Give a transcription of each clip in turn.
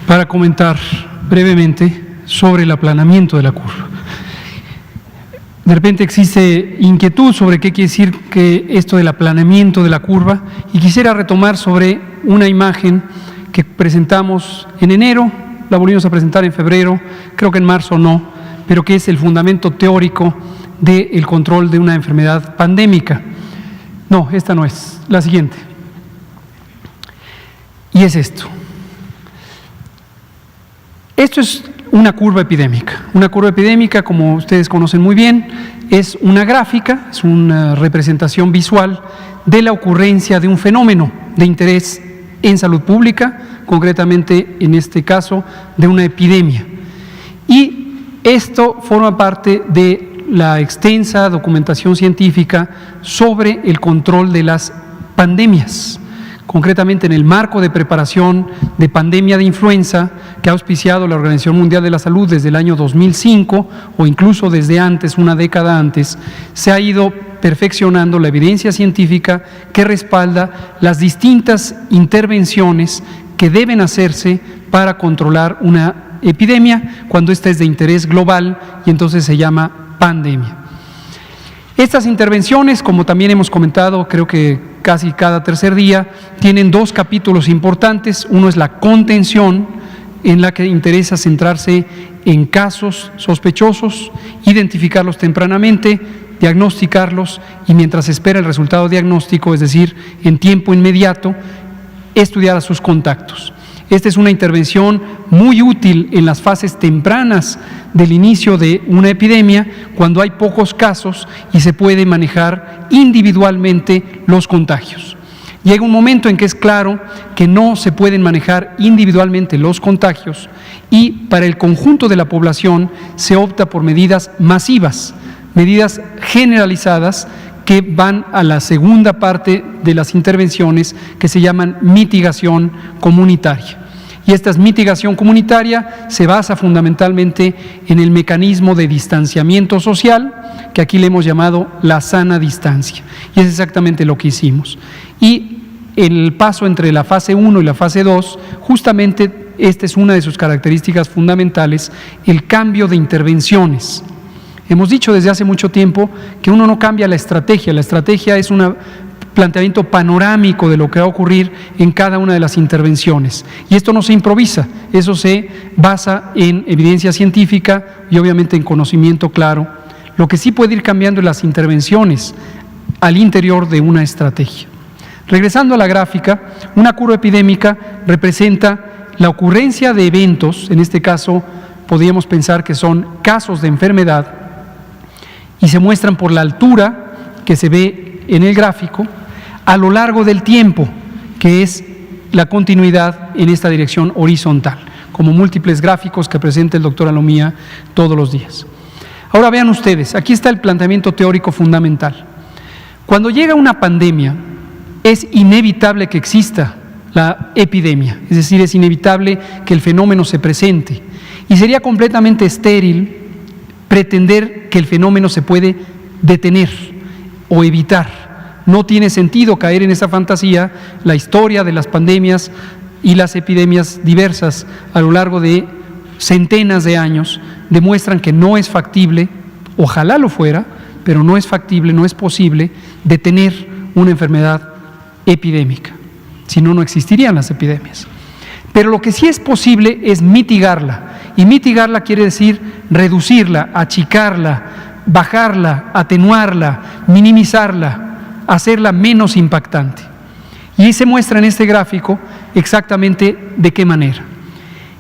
para comentar brevemente sobre el aplanamiento de la curva. De repente existe inquietud sobre qué quiere decir que esto del aplanamiento de la curva, y quisiera retomar sobre una imagen que presentamos en enero, la volvimos a presentar en febrero, creo que en marzo no, pero que es el fundamento teórico del control de una enfermedad pandémica. No, esta no es, la siguiente. Y es esto. Esto es una curva epidémica. Una curva epidémica, como ustedes conocen muy bien, es una gráfica, es una representación visual de la ocurrencia de un fenómeno de interés en salud pública, concretamente en este caso de una epidemia. Y esto forma parte de la extensa documentación científica sobre el control de las pandemias, concretamente en el marco de preparación de pandemia de influenza que ha auspiciado la Organización Mundial de la Salud desde el año 2005 o incluso desde antes, una década antes, se ha ido perfeccionando la evidencia científica que respalda las distintas intervenciones que deben hacerse para controlar una epidemia cuando ésta es de interés global y entonces se llama pandemia. Estas intervenciones, como también hemos comentado, creo que casi cada tercer día, tienen dos capítulos importantes. Uno es la contención, en la que interesa centrarse en casos sospechosos, identificarlos tempranamente, diagnosticarlos y mientras se espera el resultado diagnóstico, es decir, en tiempo inmediato, estudiar a sus contactos. Esta es una intervención muy útil en las fases tempranas del inicio de una epidemia, cuando hay pocos casos y se puede manejar individualmente los contagios. Llega un momento en que es claro que no se pueden manejar individualmente los contagios y para el conjunto de la población se opta por medidas masivas, medidas generalizadas que van a la segunda parte de las intervenciones que se llaman mitigación comunitaria. Y esta mitigación comunitaria se basa fundamentalmente en el mecanismo de distanciamiento social, que aquí le hemos llamado la sana distancia. Y es exactamente lo que hicimos. Y el paso entre la fase 1 y la fase 2, justamente esta es una de sus características fundamentales, el cambio de intervenciones. Hemos dicho desde hace mucho tiempo que uno no cambia la estrategia es un planteamiento panorámico de lo que va a ocurrir en cada una de las intervenciones. Y esto no se improvisa, eso se basa en evidencia científica y obviamente en conocimiento claro. Lo que sí puede ir cambiando es las intervenciones al interior de una estrategia. Regresando a la gráfica, una curva epidémica representa la ocurrencia de eventos, en este caso podríamos pensar que son casos de enfermedad, y se muestran por la altura que se ve en el gráfico a lo largo del tiempo, que es la continuidad en esta dirección horizontal, como múltiples gráficos que presenta el doctor Alomía todos los días. Ahora vean ustedes, aquí está el planteamiento teórico fundamental. Cuando llega una pandemia, es inevitable que exista la epidemia, es decir, es inevitable que el fenómeno se presente, y sería completamente estéril pretender que el fenómeno se puede detener o evitar. No tiene sentido caer en esa fantasía. La historia de las pandemias y las epidemias diversas a lo largo de centenas de años demuestran que no es factible, ojalá lo fuera, pero no es factible, no es posible detener una enfermedad epidémica. Si no, no existirían las epidemias. Pero lo que sí es posible es mitigarla. Y mitigarla quiere decir reducirla, achicarla, bajarla, atenuarla, minimizarla, hacerla menos impactante. Y se muestra en este gráfico exactamente de qué manera.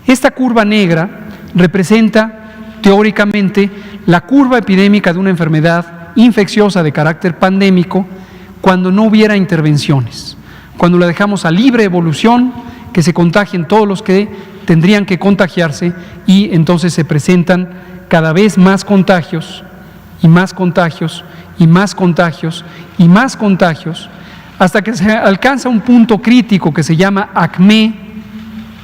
Esta curva negra representa teóricamente la curva epidémica de una enfermedad infecciosa de carácter pandémico cuando no hubiera intervenciones, cuando la dejamos a libre evolución, que se contagien todos los que tendrían que contagiarse y entonces se presentan cada vez más contagios y más contagios y más contagios y más contagios hasta que se alcanza un punto crítico que se llama acmé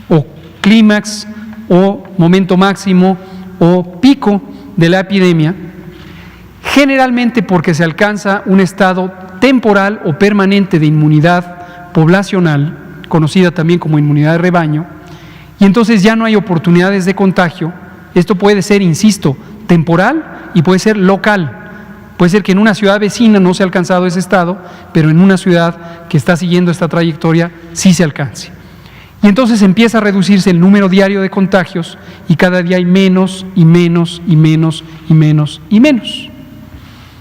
o clímax o momento máximo o pico de la epidemia, generalmente porque se alcanza un estado temporal o permanente de inmunidad poblacional, conocida también como inmunidad de rebaño, y entonces ya no hay oportunidades de contagio. Esto puede ser, insisto, temporal y puede ser local. Puede ser que en una ciudad vecina no se ha alcanzado ese estado, pero en una ciudad que está siguiendo esta trayectoria sí se alcance. Y entonces empieza a reducirse el número diario de contagios y cada día hay menos y menos y menos y menos y menos.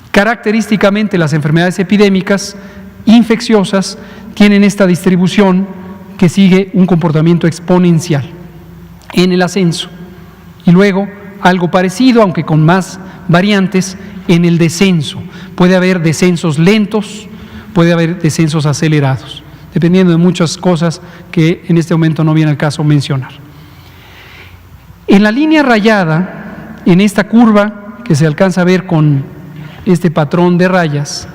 Característicamente las enfermedades epidémicas infecciosas tienen esta distribución que sigue un comportamiento exponencial en el ascenso. Y luego algo parecido, aunque con más variantes, en el descenso. Puede haber descensos lentos, puede haber descensos acelerados, dependiendo de muchas cosas que en este momento no viene al caso mencionar. En la línea rayada, en esta curva que se alcanza a ver con este patrón de rayas,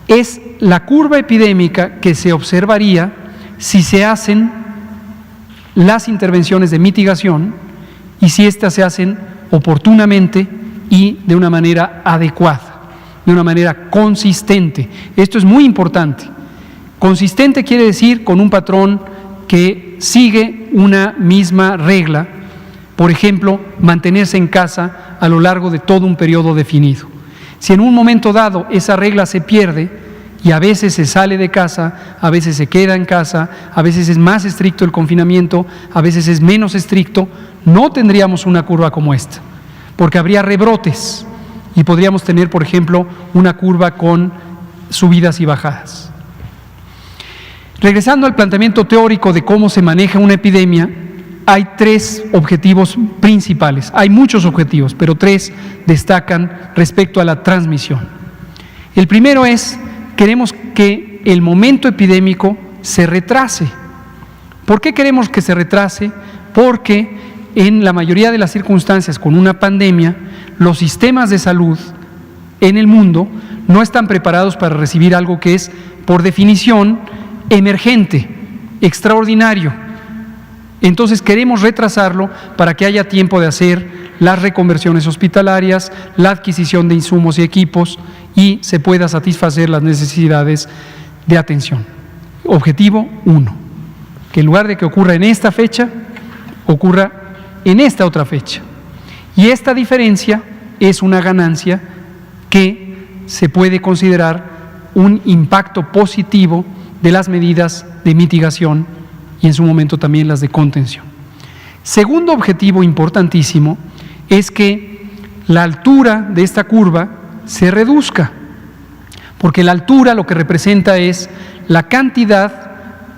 es la curva epidémica que se observaría si se hacen las intervenciones de mitigación y si éstas se hacen oportunamente y de una manera adecuada, de una manera consistente. Esto es muy importante. Consistente quiere decir con un patrón que sigue una misma regla, por ejemplo, mantenerse en casa a lo largo de todo un periodo definido. Si en un momento dado esa regla se pierde y a veces se sale de casa, a veces se queda en casa, a veces es más estricto el confinamiento, a veces es menos estricto, no tendríamos una curva como esta, porque habría rebrotes y podríamos tener, por ejemplo, una curva con subidas y bajadas. Regresando al planteamiento teórico de cómo se maneja una epidemia, hay tres objetivos principales. Hay muchos objetivos, pero tres destacan respecto a la transmisión. El primero es, queremos que el momento epidémico se retrase. ¿Por qué queremos que se retrase? Porque en la mayoría de las circunstancias con una pandemia, los sistemas de salud en el mundo no están preparados para recibir algo que es, por definición, emergente, extraordinario. Entonces queremos retrasarlo para que haya tiempo de hacer las reconversiones hospitalarias, la adquisición de insumos y equipos y se pueda satisfacer las necesidades de atención. Objetivo 1, que en lugar de que ocurra en esta fecha, ocurra en esta otra fecha. Y esta diferencia es una ganancia que se puede considerar un impacto positivo de las medidas de mitigación y en su momento también las de contención. Segundo objetivo importantísimo es que la altura de esta curva se reduzca, porque la altura lo que representa es la cantidad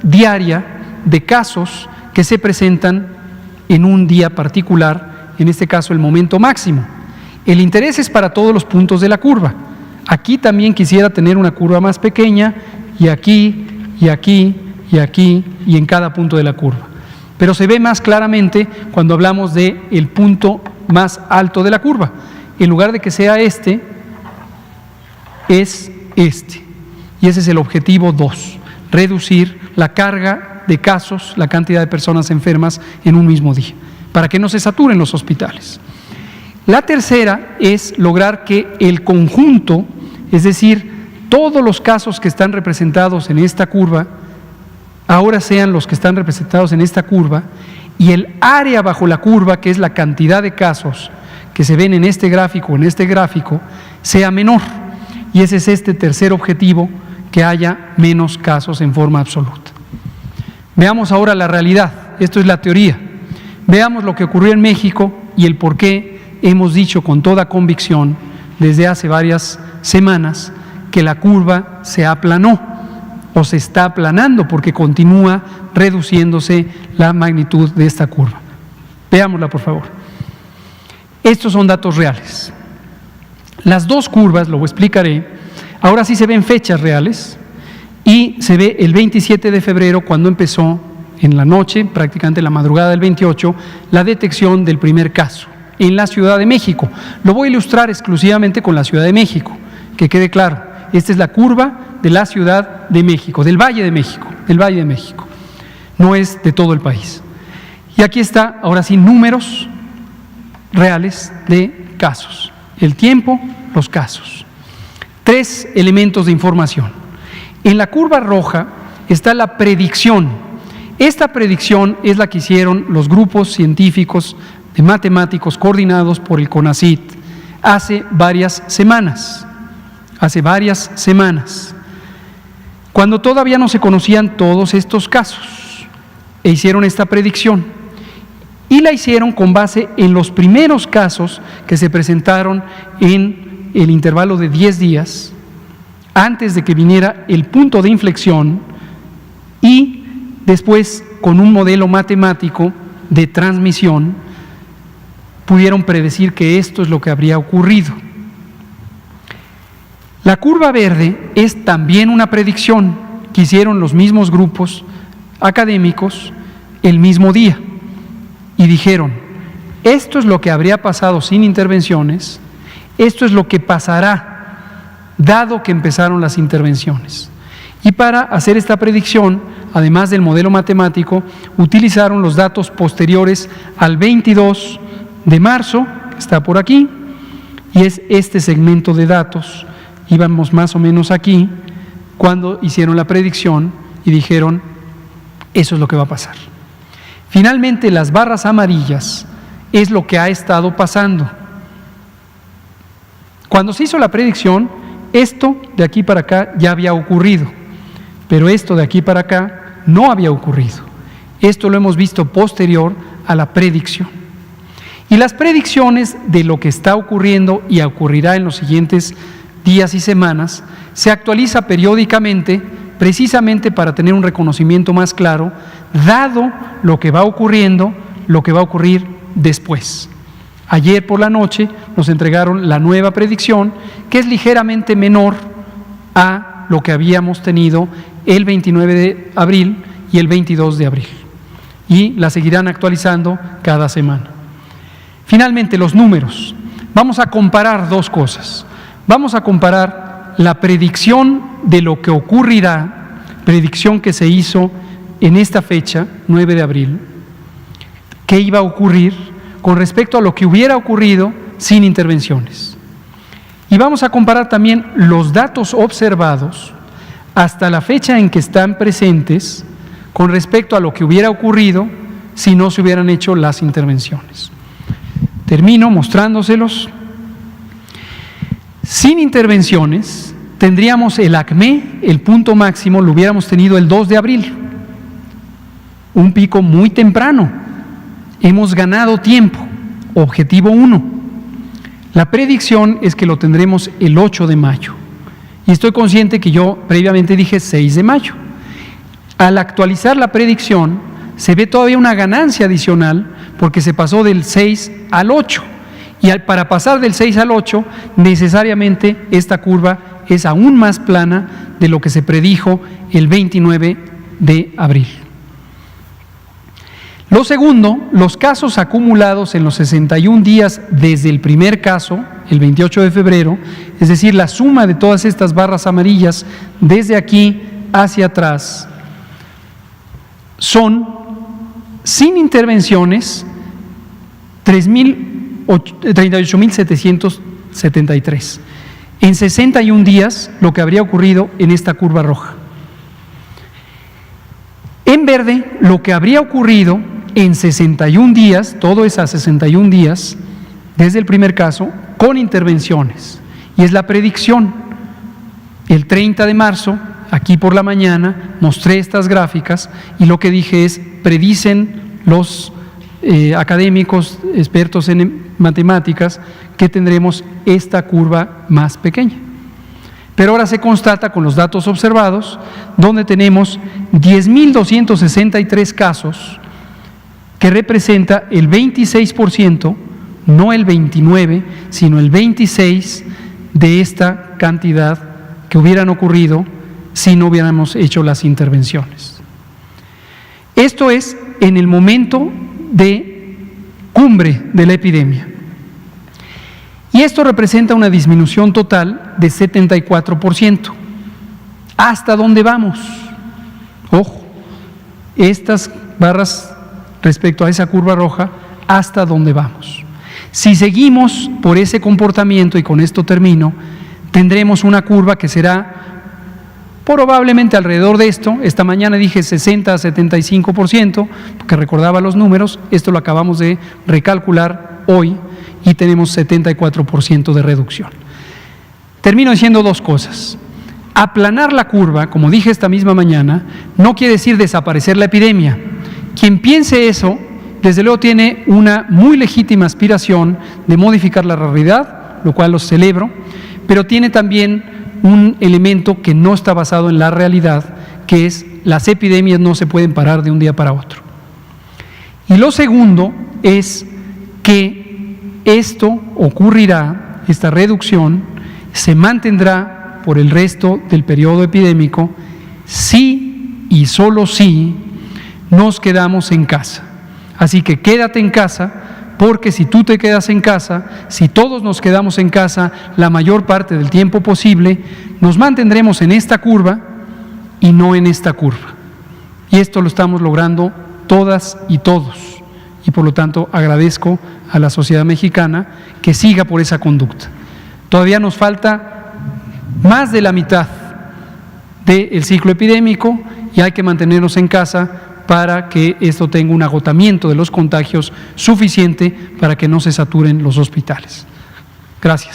diaria de casos que se presentan en un día particular, en este caso el momento máximo. El interés es para todos los puntos de la curva. Aquí también quisiera tener una curva más pequeña y aquí, y aquí, y aquí, y en cada punto de la curva. Pero se ve más claramente cuando hablamos de el punto más alto de la curva. En lugar de que sea este, es este. Y ese es el objetivo 2, reducir la carga de casos, la cantidad de personas enfermas en un mismo día, para que no se saturen los hospitales. La tercera es lograr que el conjunto, es decir, todos los casos que están representados en esta curva, ahora sean los que están representados en esta curva y el área bajo la curva, que es la cantidad de casos que se ven en este gráfico, sea menor. Y ese es este tercer objetivo, que haya menos casos en forma absoluta. Veamos ahora la realidad, esto es la teoría. Veamos lo que ocurrió en México y el por qué hemos dicho con toda convicción desde hace varias semanas que la curva se aplanó o se está aplanando porque continúa reduciéndose la magnitud de esta curva. Veámosla, por favor. Estos son datos reales. Las dos curvas, lo explicaré, ahora sí se ven fechas reales y se ve el 27 de febrero cuando empezó en la noche, prácticamente la madrugada del 28, la detección del primer caso en la Ciudad de México. Lo voy a ilustrar exclusivamente con la Ciudad de México, que quede claro. Esta es la curva de la Ciudad de México, del Valle de México, no es de todo el país. Y aquí está, ahora sí, números reales de casos, el tiempo, los casos. 3 elementos de información. En la curva roja está la predicción, Esta predicción es la que hicieron los grupos científicos de matemáticos coordinados por el CONACYT hace varias semanas, cuando todavía no se conocían todos estos casos, e hicieron esta predicción. Y la hicieron con base en los primeros casos que se presentaron en el intervalo de 10 días, antes de que viniera el punto de inflexión, y después, con un modelo matemático de transmisión, pudieron predecir que esto es lo que habría ocurrido. La curva verde es también una predicción que hicieron los mismos grupos académicos el mismo día y dijeron: esto es lo que habría pasado sin intervenciones, esto es lo que pasará dado que empezaron las intervenciones. Y para hacer esta predicción, además del modelo matemático, utilizaron los datos posteriores al 22 de marzo, que está por aquí, y es este segmento de datos. Íbamos más o menos aquí cuando hicieron la predicción y dijeron: eso es lo que va a pasar. Finalmente, las barras amarillas es lo que ha estado pasando. Cuando se hizo la predicción, esto de aquí para acá ya había ocurrido, pero esto de aquí para acá no había ocurrido. Esto lo hemos visto posterior a la predicción. Y las predicciones de lo que está ocurriendo y ocurrirá en los siguientes días y semanas se actualiza periódicamente, precisamente para tener un reconocimiento más claro, dado lo que va ocurriendo, lo que va a ocurrir después. Ayer por la noche nos entregaron la nueva predicción, que es ligeramente menor a lo que habíamos tenido el 29 de abril y el 22 de abril. Y la seguirán actualizando cada semana. Finalmente, los números. Vamos a comparar dos cosas. Vamos a comparar la predicción de lo que ocurrirá, predicción que se hizo en esta fecha, 9 de abril, qué iba a ocurrir con respecto a lo que hubiera ocurrido sin intervenciones. Y vamos a comparar también los datos observados hasta la fecha en que están presentes con respecto a lo que hubiera ocurrido si no se hubieran hecho las intervenciones. Termino mostrándoselos. Sin intervenciones, tendríamos el ACME, el punto máximo, lo hubiéramos tenido el 2 de abril. Un pico muy temprano. Hemos ganado tiempo. Objetivo 1. La predicción es que lo tendremos el 8 de mayo. Y estoy consciente que yo previamente dije 6 de mayo. Al actualizar la predicción, se ve todavía una ganancia adicional porque se pasó del 6 al 8. Y para pasar del 6 al 8, necesariamente esta curva es aún más plana de lo que se predijo el 29 de abril. Lo segundo, los casos acumulados en los 61 días desde el primer caso, el 28 de febrero, es decir, la suma de todas estas barras amarillas desde aquí hacia atrás, son, sin intervenciones, 38.773. En 61 días, lo que habría ocurrido en esta curva roja. En verde, lo que habría ocurrido en 61 días, todo es a 61 días, desde el primer caso, con intervenciones. Y es la predicción. El 30 de marzo, aquí por la mañana, mostré estas gráficas y lo que dije es: predicen los académicos, expertos en matemáticas, que tendremos esta curva más pequeña. Pero ahora se constata con los datos observados, donde tenemos 10.263 casos, que representa el 26%, no el 29%, sino el 26% de esta cantidad que hubieran ocurrido si no hubiéramos hecho las intervenciones. Esto es en el momento de cumbre de la epidemia. Y esto representa una disminución total de 74%. ¿Hasta dónde vamos? Ojo, estas barras respecto a esa curva roja, ¿hasta dónde vamos? Si seguimos por ese comportamiento, y con esto termino, tendremos una curva que será Probablemente alrededor de esto, esta mañana dije 60 a 75%, porque recordaba los números, esto lo acabamos de recalcular hoy y tenemos 74% de reducción. Termino diciendo dos cosas. Aplanar la curva, como dije esta misma mañana, no quiere decir desaparecer la epidemia. Quien piense eso, desde luego tiene una muy legítima aspiración de modificar la realidad, lo cual lo celebro, pero tiene también un elemento que no está basado en la realidad, que es las epidemias no se pueden parar de un día para otro. Y lo segundo es que esto ocurrirá, esta reducción se mantendrá por el resto del periodo epidémico si y solo si nos quedamos en casa. Así que quédate en casa, porque si tú te quedas en casa, si todos nos quedamos en casa la mayor parte del tiempo posible, nos mantendremos en esta curva y no en esta curva. Y esto lo estamos logrando todas y todos. Y por lo tanto agradezco a la sociedad mexicana que siga por esa conducta. Todavía nos falta más de la mitad del ciclo epidémico y hay que mantenernos en casa para que esto tenga un agotamiento de los contagios suficiente para que no se saturen los hospitales. Gracias.